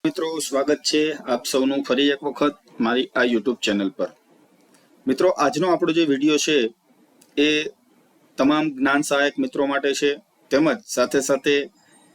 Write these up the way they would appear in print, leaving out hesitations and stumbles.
મિત્રો, સ્વાગત છે આપ સૌનું ફરી એક વખત મારી આ યુટ્યુબ ચેનલ પર। મિત્રો, આજનો આપણો જે વિડીયો છે એ તમામ જ્ઞાન સહાયક મિત્રો માટે છે, તેમજ સાથે સાથે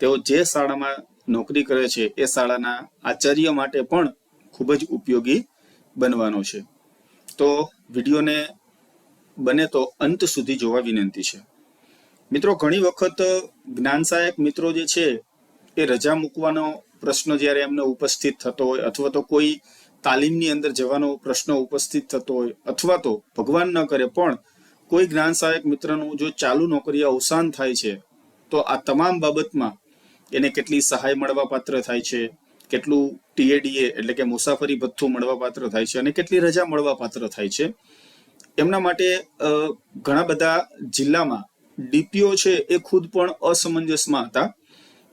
તેઓ જે શાળામાં નોકરી કરે છે એ શાળાના આચાર્ય માટે પણ ખૂબ જ ઉપયોગી બનવાનો છે। તો વિડીયોને બને તો અંત સુધી જોવા વિનંતી છે। મિત્રો, ઘણી વખત જ્ઞાન સહાયક મિત્રો જે છે એ રજા મૂકવાનો પ્રશ્ન જ્યારે એમને ઉપસ્થિત થતો હોય, અથવા તો કોઈ તાલીમની અંદર જવાનો પ્રશ્ન ઉપસ્થિત થતો હોય, અથવા તો ભગવાન ન કરે પણ કોઈ જ્ઞાન સહાયક મિત્રનું જો ચાલુ નોકરી અવસાન થાય છે, તો આ તમામ બાબતમાં એને કેટલી સહાય મળવા પાત્ર થાય છે, કેટલું ટીએડીએ એટલે કે મુસાફરી ભથ્થું મળવા પાત્ર થાય છે, અને કેટલી રજા મળવા પાત્ર થાય છે, એમના માટે ઘણા બધા જિલ્લામાં ડીપીઓ છે એ ખુદ પણ અસમંજસમાં હતા।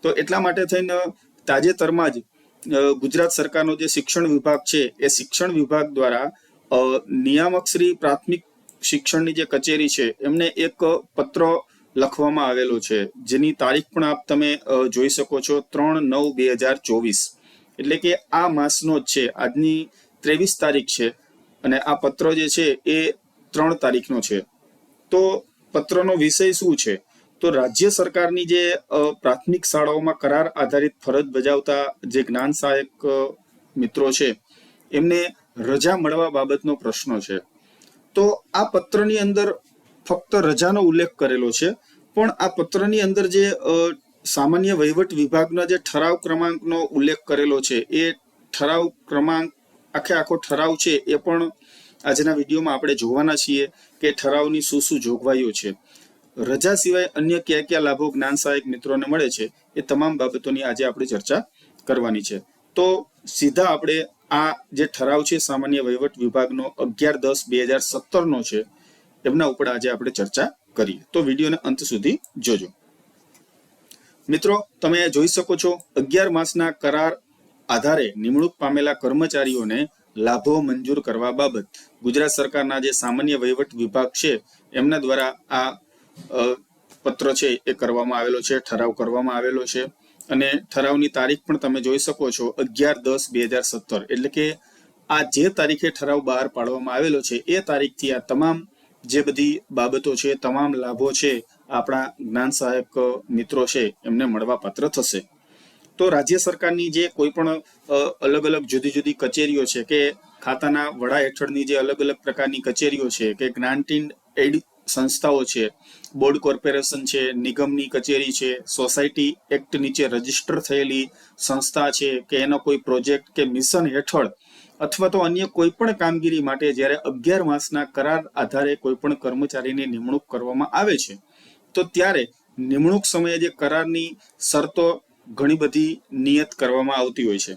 તો એટલા માટે થઈને તાજેતરમાં જ ગુજરાત સરકારનો જે શિક્ષણ વિભાગ છે એ શિક્ષણ વિભાગ દ્વારા નિયામક શ્રી પ્રાથમિક શિક્ષણની જે કચેરી છે એમને એક પત્ર લખવામાં આવેલો છે, જેની તારીખ પણ આપ તમે જોઈ શકો છો, 3/9/2024, એટલે કે આ માસનો જ છે। આજની 23 તારીખ છે અને આ પત્ર જે છે એ 3 તારીખનો છે। તો પત્રનો વિષય શું છે? તો રાજ્ય સરકારની જે પ્રાથમિક શાળાઓમાં કરાર આધારિત ફરજ બજાવતા જે જ્ઞાન સહાયક મિત્રો છે એમને રજા મળવા બાબતનો પ્રશ્ન છે। તો આ પત્રની અંદર ફક્ત રજાનો ઉલ્લેખ કરેલો છે, પણ આ પત્રની અંદર જે સામાન્ય વહીવટ વિભાગના જે ઠરાવ ક્રમાંકનો ઉલ્લેખ કરેલો છે, એ ઠરાવ ક્રમાંક આખો ઠરાવ છે એ પણ આજના વિડીયોમાં આપણે જોવાના છીએ કે ઠરાવની શું જોગવાઈઓ છે। રજા સિવાય અન્ય કયા કયા લાભો જ્ઞાન સહાયક મિત્રોને મળે છે એ તમામ બાબતોની આજે આપણે ચર્ચા કરવાની છે। તો સીધા આપણે આ જે ઠરાવ છે સામાન્ય વહીવટ વિભાગનો 11/10/2017 છે, એમના ઉપર આજે આપણે ચર્ચા કરીએ। તો વિડીયોને અંત સુધી જોજો। મિત્રો, તમે જોઈ શકો છો 11 માસના કરાર આધારે નિમણૂક પામેલા કર્મચારીઓને લાભો મંજૂર કરવા બાબત ગુજરાત સરકારના જે સામાન્ય વહીવટ વિભાગ છે એમના દ્વારા આ પત્ર છે એ કરવામાં આવેલો છે, ઠરાવ કરવામાં આવેલો છે, અને ઠરાવની તારીખ પણ તમે જોઈ શકો છો 11/10/2017, એટલે કે આ જે તારીખે ઠરાવ બહાર પાડવામાં આવેલો છે એ તારીખથી આ તમામ જે બધી બાબતો છે, તમામ લાભો છે આપણા જ્ઞાન સહાયક મિત્રો છે એમને મળવા પાત્ર થશે। તો રાજ્ય સરકારની જે કોઈ પણ અલગ અલગ જુદી જુદી કચેરીઓ છે કે ખાતાના વડા હેઠળની જે અલગ અલગ પ્રકારની કચેરીઓ છે કે જ્ઞાનટીન એડ સંસ્થાઓ છે, બોર્ડ કોર્પોરેશન છે, નિગમની કચેરી છે, સોસાયટી એક્ટ નીચે રજીસ્ટર થયેલી સંસ્થા છે કે એનો કોઈ પ્રોજેક્ટ કે મિશન હેઠળ અથવા તો અન્ય કોઈ પણ કામગીરી માટે જ્યારે 11 માસના કરાર આધારે કોઈ પણ કર્મચારીની નિમણૂક કરવામાં આવે છે, તો ત્યારે નિમણૂક સમયે જે કરારની શરતો ઘણી બધી નિયત કરવામાં આવતી હોય છે।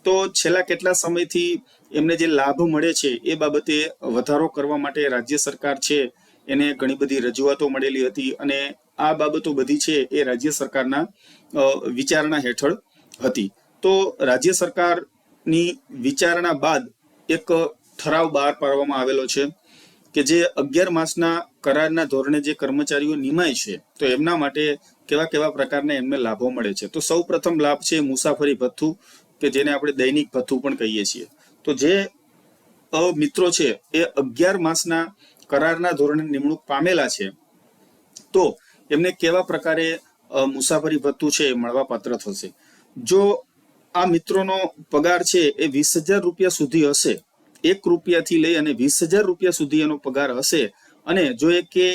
તો છેલ્લા કેટલા સમયથી એમને જે લાભ મળે છે એ બાબતે વધારો કરવા માટે રાજ્ય સરકાર છે એને ઘણી બધી રજૂઆતો મળેલી હતી, અને આ બાબતો બધી છે એ રાજ્ય સરકારના વિચારણા હેઠળ હતી। તો રાજ્ય સરકારની વિચારણા બાદ એક ઠરાવ બહાર પાડવામાં આવેલો છે કે જે 11 માસના કરારના ધોરણે જે કર્મચારીઓ નિમાય છે તો એમના માટે કેવા કેવા પ્રકારના એમને લાભો મળે છે। તો સૌ પ્રથમ લાભ છે મુસાફરી ભથ્થું, કે જેને આપણે દૈનિક ભથ્થું પણ કહીએ છીએ। તો જે મિત્રો છે એ 11 માસના કરારના ધોરણે નિમણૂક પામેલા છે, તો એમને કેવા પ્રકારે મુસાફરી ભથ્થું છે એ મળવા પાત્ર થશે। જો આ મિત્રોનો પગાર છે એ 20,000 રૂપિયા સુધી હશે, 1 રૂપિયાથી લઈ અને 20,000 રૂપિયા સુધી એનો પગાર હશે, અને જો એ કે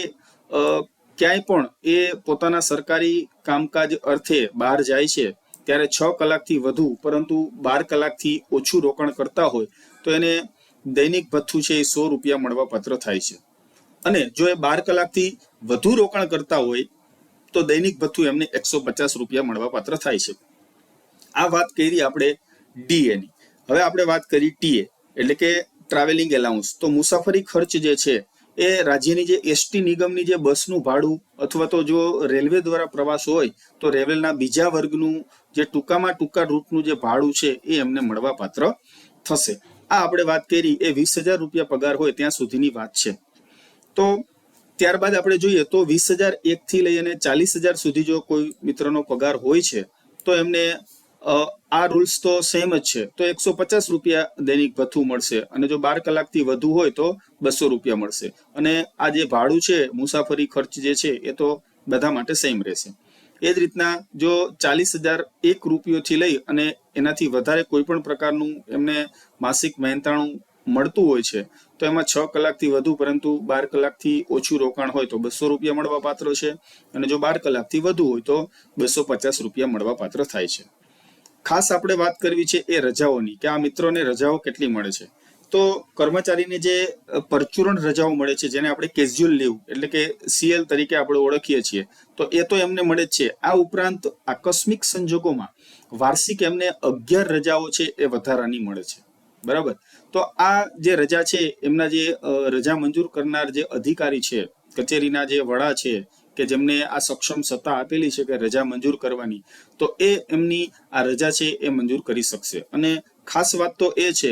ક્યાંય પણ એ પોતાના સરકારી કામકાજ અર્થે બહાર જાય છે ત્યારે 6 કલાકથી વધુ પરંતુ 12 કલાકથી ઓછું રોકાણ કરતા હોય તો એને દૈનિક ભથ્થું છે એ 100 રૂપિયા મળવા પાત્ર થાય છે, અને જો એ 12 કલાકથી વધુ રોકાણ કરતા હોય તો દૈનિક ભથ્થું એમને 150 રૂપિયા મળવા પાત્ર થાય છે। આ વાત કરી આપણે ડીએ ની। હવે આપણે વાત કરી ટીએ એટલે કે ટ્રાવેલિંગ એલાઉન્સ। તો મુસાફરી ખર્ચ જે છે એ રાજ્યની જે એસટી નિગમની જે બસનું ભાડું, અથવા તો જો રેલવે દ્વારા પ્રવાસ હોય તો રેલવેના બીજા વર્ગનું જે ટૂંકામાં ટૂંકા રૂટનું જે ભાડું છે એ એમને મળવા પાત્ર થશે। આ આપણે વાત કરી એ 20,000 રૂપિયા પગાર હોય ત્યાં સુધીની વાત છે। તો ત્યારબાદ આપણે જોઈએ તો 20,001 થી લઈ અને 40,000 સુધી જો કોઈ મિત્રનો પગાર હોય છે તો એમને આ રૂલ્સ તો સેમ જ છે. તો 150 રૂપિયા દૈનિક ભથ્થું મળશે, અને જો 12 કલાકથી વધુ હોય તો 200 રૂપિયા મળશે. અને આ જે ભાડું છે, મુસાફરી ખર્ચ જે છે, એ તો બધા માટે સેમ રહેશે. એ જ રીતના જો 40,001 રૂપિયોથી લઈ અને એનાથી વધારે કોઈ પણ પ્રકારનું એમને માસિક મહેનતાણું મળતું હોય છે, તો એમાં 6 કલાકથી વધુ પરંતુ 12 કલાકથી ઓછું રોકાણ હોય તો 200 રૂપિયા મળવા પાત્ર છે, અને જો 12 કલાકથી વધુ હોય તો 250 રૂપિયા મળવા પાત્ર થાય છે. ખાસ આપણે વાત કરવી છે એ રજાઓની, કે આ મિત્રોને રજાઓ કેટલી મળે છે. તો કર્મચારીને જે પરચુરણ રજાઓ મળે છે, જેને આપણે કેઝ્યુઅલ લીવ એટલે કે CL તરીકે આપણે ઓળખીએ છીએ, તો એ તો એમને મળે જ છે. આ ઉપરાંત આકસ્મિક સંજોગોમાં વાર્ષિક એમને 11 રજાઓ છે એ વધારાની મળે છે. બરાબર. તો આ જે રજા છે, એમના જે રજા મંજૂર કરનાર જે અધિકારી છે, કચેરીના જે વડા છે, કે જેમને આ સક્ષમ સત્તા આપેલી છે કે રજા મંજૂર કરવાની, તો એ એમની આ રજા છે એ મંજૂર કરી શકશે. અને ખાસ વાત તો એ છે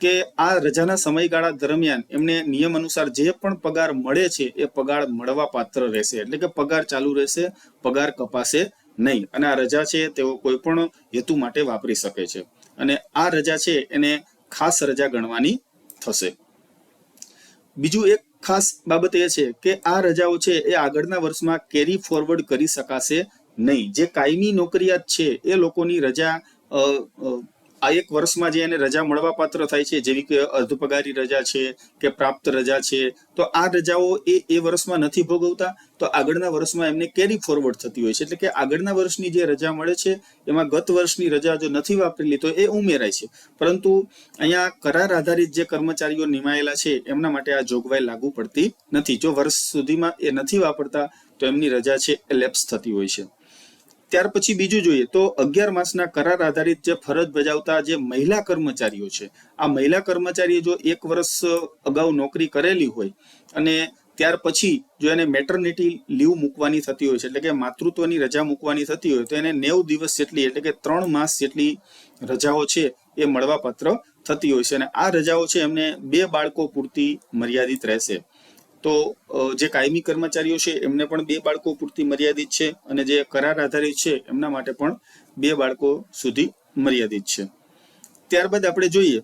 કે આ રજાના સમયગાળા દરમિયાન એમને નિયમ અનુસાર જે પણ પગાર મળે છે એ પગાર મળવા પાત્ર રહેશે. એટલે કે પગાર ચાલુ રહેશે, પગાર કપાશે નહીં. અને આ રજા છે તેઓ કોઈ પણ હેતુ માટે વાપરી શકે છે. અને આ રજા છે એને ખાસ રજા ગણવાની થશે. બીજું એક ખાસ બાબત એ છે કે આ રજાઓ છે એ આગળના વર્ષમાં કેરી ફોરવર્ડ કરી શકાશે નહીં. જે કાયમી નોકરિયાત છે એ લોકોની રજા આ એક વર્ષમાં જે એને રજા મળવા પાત્ર થાય છે, જેવી કે અર્ધપગારી રજા છે કે પ્રાપ્ત રજા છે, તો આ રજાઓ એ વર્ષમાં નથી ભોગવતા, તો આગળના વર્ષમાં એમને કેરી ફોરવર્ડ થતી હોય છે. એટલે કે આગળના વર્ષની જે રજા મળે છે એમાં ગત વર્ષની રજા જો નથી વાપરેલી તો એ ઉમેરાય છે. પરંતુ અહીંયા કરાર આધારિત જે કર્મચારીઓ નિમાયેલા છે એમના માટે આ જોગવાઈ લાગુ પડતી નથી. જો વર્ષ સુધીમાં એ નથી વાપરતા તો એમની રજા છે એ લેપ્સ થતી હોય છે. ત્યાર પછી બીજું જોઈએ તો 11 માસના કરાર આધારિત જે ફરજ બજાવતા જે મહિલા કર્મચારીઓ છે, આ મહિલા કર્મચારીએ જો 1 વર્ષ અગાઉ નોકરી કરેલી હોય અને ત્યાર પછી જો એને મેટર્નિટી લીવ મૂકવાની થતી હોય છે, એટલે કે માતૃત્વની રજા મૂકવાની થતી હોય, તો એને 90 દિવસ જેટલી એટલે કે 3 માસ જેટલી રજાઓ છે એ મળવા પાત્ર થતી હોય છે. અને આ રજાઓ છે એમને 2 બાળકો પૂરતી મર્યાદિત રહેશે. તો જે કાયમી કર્મચારીઓ છે એમને પણ 2 બાળકો પૂરતી મર્યાદિત છે, અને જે કરાર આધારિત છે એમના માટે પણ 2 બાળકો સુધી મર્યાદિત છે. ત્યારબાદ આપણે જોઈએ,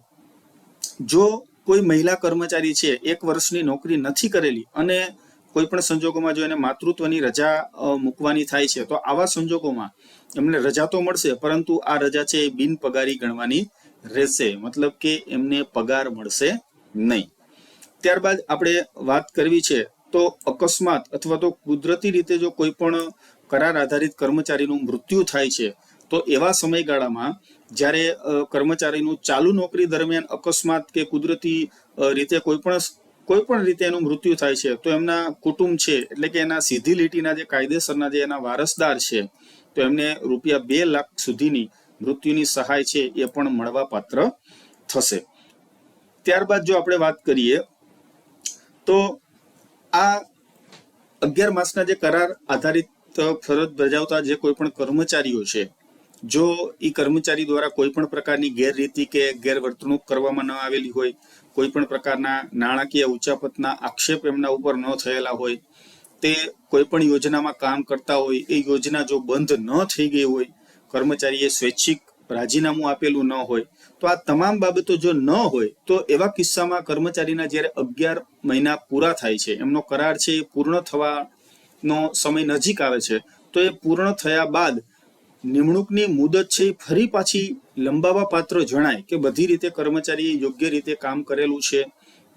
જો કોઈ મહિલા કર્મચારી છે 1 વર્ષની નોકરી નથી કરેલી અને કોઈ પણ સંજોગોમાં જો એને માતૃત્વની રજા મૂકવાની થાય છે, તો આવા સંજોગોમાં એમને રજા તો મળશે, પરંતુ આ રજા છે એ બિનપગારી ગણવાની રહેશે. મતલબ કે એમને પગાર મળશે નહીં. ત્યારબાદ આપણે વાત કરવી છે તો અકસ્માત અથવા તો કુદરતી રીતે જો કોઈ પણ કરાર આધારિત કર્મચારીનું મૃત્યુ થાય છે, તો એવા સમયગાળામાં જ્યારે કર્મચારીનું ચાલુ નોકરી દરમિયાન અકસ્માત કે કુદરતી રીતે કોઈ પણ રીતે એનું મૃત્યુ થાય છે, તો એમના કુટુંબ છે એટલે કે એના સીધી લીટીના જે કાયદેસરના જે એના વારસદાર છે, તો એમને રૂપિયા 2 લાખ સુધીની મૃત્યુની સહાય છે એ પણ મળવા પાત્ર થશે. ત્યારબાદ જો આપણે વાત કરીએ તો આ 11 માસના જે કરાર આધારિત ફરજ બજાવતા જે કોઈ પણ કર્મચારીઓ છે, જો એ કર્મચારી દ્વારા કોઈ પણ પ્રકારની ગેરરીતિ કે ગેરવર્તણૂક કરવામાં ન આવેલી હોય, કોઈ પણ પ્રકારના નાણાકીય ઉચાપતના આક્ષેપ એમના ઉપર ન થયેલા હોય, તે કોઈ પણ યોજનામાં કામ કરતા હોય, એ યોજના જો બંધ ન થઈ ગઈ હોય, કર્મચારીએ સ્વૈચ્છિક રાજીનામું આપેલું ન હોય, તો આ તમામ બાબતો જો ન હોય, તો એવા કિસ્સામાં કર્મચારીના જ્યારે 11 મહિના પૂરા થાય છે, એમનો કરાર છે એ પૂર્ણ થવાનો સમય નજીક આવે છે, તો એ પૂર્ણ થયા બાદ નિમણૂકની મુદત છે ફરી પાછી લંબાવવા પાત્ર જણાય કે બધી રીતે કર્મચારીએ યોગ્ય રીતે કામ કરેલું છે,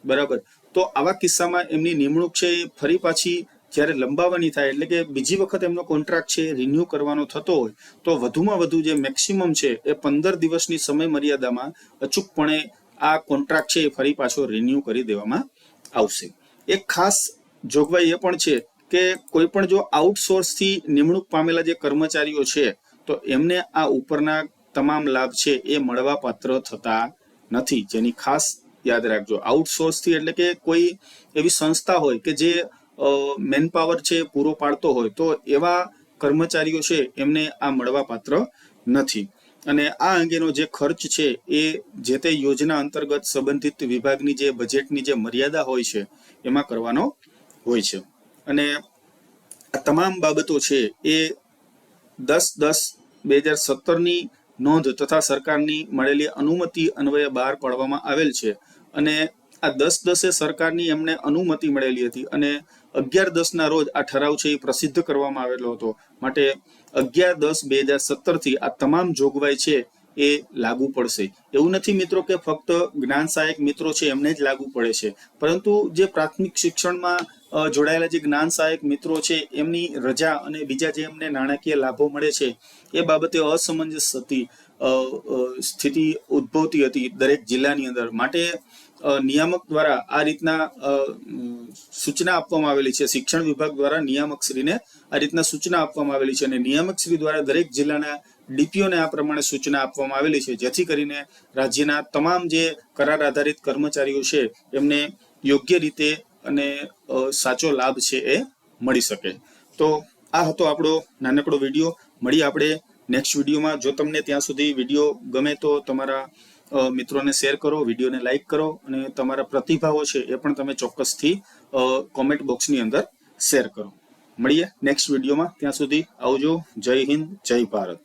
બરાબર, તો આવા કિસ્સામાં એમની નિમણૂક છે એ ફરી પાછી જ્યારે લંબાવવાની થાય, એટલે કે બીજી વખત એમનો કોન્ટ્રાક્ટ છે રિન્યુ કરવાનો થતો હોય, તો વધુમાં વધુ જે મેક્સિમમ છે એ 15 દિવસની સમય મર્યાદામાં અચૂકપણે આ કોન્ટ્રાક્ટ છે એ ફરી પાછો રિન્યુ કરી દેવામાં આવશે. એક ખાસ જોગવાઈ એ પણ છે કે કોઈ પણ જો આઉટસોર્સથી નિમણૂક પામેલા જે કર્મચારીઓ છે, તો એમને આ ઉપરના તમામ લાભ છે એ મળવા પાત્ર થતા નથી, જેની ખાસ યાદ રાખજો. આઉટસોર્સથી એટલે કે કોઈ એવી સંસ્થા હોય કે જે મેનપાવર છે પૂરો પાડતો હોય, તો એવા કર્મચારીઓ છે એમને આ મળવા પાત્ર નથી. અને આ અંગેનો જે ખર્ચ છે એ જે તે યોજના અંતર્ગત સંબંધિત વિભાગની જે બજેટની જે મર્યાદા હોય છે એમાં કરવાનો હોય છે. અને આ તમામ બાબતો છે એ 10/10/2017ની નોંધ તથા સરકારની મળેલી અનુમતિ અન્વયે બહાર પાડવામાં આવેલ છે. અને આ 10/10 સરકારની એમને અનુમતિ મળેલી હતી અને 11/10 રોજ આ ઠરાવ છે એ પ્રસિદ્ધ કરવામાં આવેલો હતો. માટે 11/10/2017 થી આ તમામ જોગવાઈ છે એ લાગુ પડશે. એવું નથી મિત્રો કે ફક્ત જ્ઞાન સહાયક મિત્રો છે એમને જ લાગુ પડે છે, પરંતુ જે પ્રાથમિક શિક્ષણમાં જોડાયેલા જે જ્ઞાન સહાયક મિત્રો છે એમની રજા અને બીજા જે એમને નાણાકીય લાભો મળે છે એ બાબતે અસમંજસ સ્થિતિ ઉદ્ભવતી હતી દરેક જિલ્લાની અંદર. માટે નિયામક દ્વારા આ રીતના સૂચના આપવામાં આવેલી છે. શિક્ષણ વિભાગ દ્વારા નિયામક શ્રીને આ રીતના સૂચના આપવામાં આવેલી છે અને નિયામક શ્રી દ્વારા દરેક જિલ્લાના ડીપીઓને આ પ્રમાણે સૂચના આપવામાં આવેલી છે, જેથી કરીને રાજ્યના તમામ જે કરાર આધારિત કર્મચારીઓ છે એમને યોગ્ય રીતે અને સાચો લાભ છે એ મળી શકે. તો આ હતો આપણો નાનકડો વિડીયો. મળીએ આપણે નેક્સ્ટ વિડીયોમાં. જો તમને ત્યાં સુધી વિડીયો ગમે તો તમારા મિત્રોને શેર કરો, વિડીયોને લાઈક કરો અને તમારા પ્રતિભાવો છે એ પણ તમે ચોક્કસથી કોમેન્ટ બોક્સની અંદર શેર કરો. મળીએ નેક્સ્ટ વિડીયોમાં. ત્યાં સુધી આવજો. જય હિન્દ, જય ભારત.